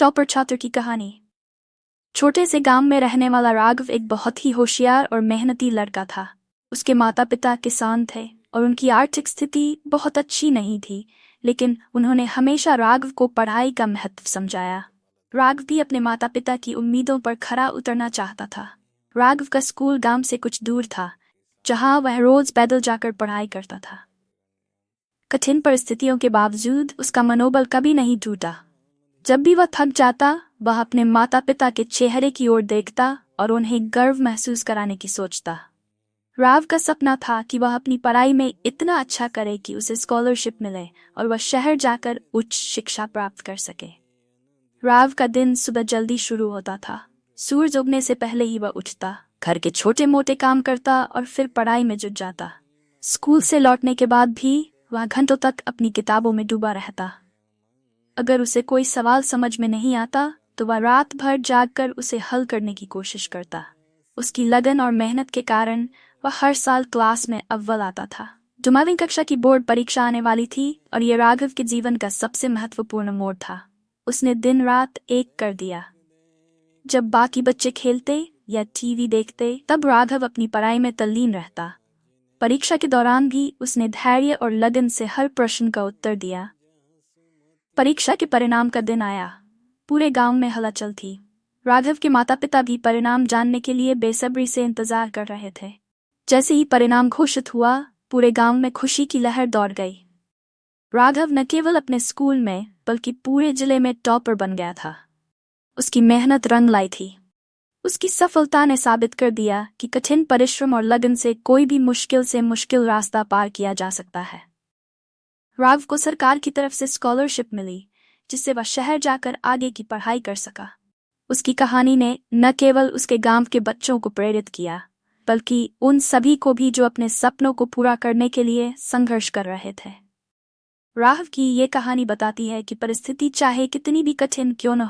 Topper छात्र की कहानी। छोटे से गांव में रहने वाला राघव एक बहुत ही होशियार और मेहनती लड़का था। उसके माता पिता किसान थे और उनकी आर्थिक स्थिति बहुत अच्छी नहीं थी, लेकिन उन्होंने हमेशा राघव को पढ़ाई का महत्व समझाया। राघव भी अपने माता पिता की उम्मीदों पर खरा उतरना चाहता था। राघव का स्कूल गांव से कुछ दूर था, जहां वह रोज पैदल जाकर पढ़ाई करता था। कठिन परिस्थितियों के बावजूद उसका मनोबल कभी नहीं टूटा। जब भी वह थक जाता, वह अपने माता पिता के चेहरे की ओर देखता और उन्हें गर्व महसूस कराने की सोचता। राघव का सपना था कि वह अपनी पढ़ाई में इतना अच्छा करे कि उसे स्कॉलरशिप मिले और वह शहर जाकर उच्च शिक्षा प्राप्त कर सके। राघव का दिन सुबह जल्दी शुरू होता था। सूरज उगने से पहले ही वह उठता, घर के छोटे मोटे काम करता और फिर पढ़ाई में जुट जाता। स्कूल से लौटने के बाद भी वह घंटों तक अपनी किताबों में डूबा रहता। अगर उसे कोई सवाल समझ में नहीं आता तो वह रात भर जागकर उसे हल करने की कोशिश करता। उसकी लगन और मेहनत के कारण वह हर साल क्लास में अव्वल आता था। 12वीं कक्षा की बोर्ड परीक्षा आने वाली थी और यह राघव के जीवन का सबसे महत्वपूर्ण मोड़ था। उसने दिन रात एक कर दिया। जब बाकी बच्चे खेलते या टीवी देखते, तब राघव अपनी पढ़ाई में तल्लीन रहता। परीक्षा के दौरान भी उसने धैर्य और लगन से हर प्रश्न का उत्तर दिया। परीक्षा के परिणाम का दिन आया। पूरे गांव में हलचल थी। राघव के माता पिता भी परिणाम जानने के लिए बेसब्री से इंतजार कर रहे थे। जैसे ही परिणाम घोषित हुआ, पूरे गांव में खुशी की लहर दौड़ गई। राघव न केवल अपने स्कूल में बल्कि पूरे जिले में टॉपर बन गया था। उसकी मेहनत रंग लाई थी। उसकी सफलता ने साबित कर दिया कि कठिन परिश्रम और लगन से कोई भी मुश्किल से मुश्किल रास्ता पार किया जा सकता है। राघव को सरकार की तरफ से स्कॉलरशिप मिली, जिससे वह शहर जाकर आगे की पढ़ाई कर सका। उसकी कहानी ने न केवल उसके गांव के बच्चों को प्रेरित किया, बल्कि उन सभी को भी जो अपने सपनों को पूरा करने के लिए संघर्ष कर रहे थे। राघव की ये कहानी बताती है कि परिस्थिति चाहे कितनी भी कठिन क्यों न हो,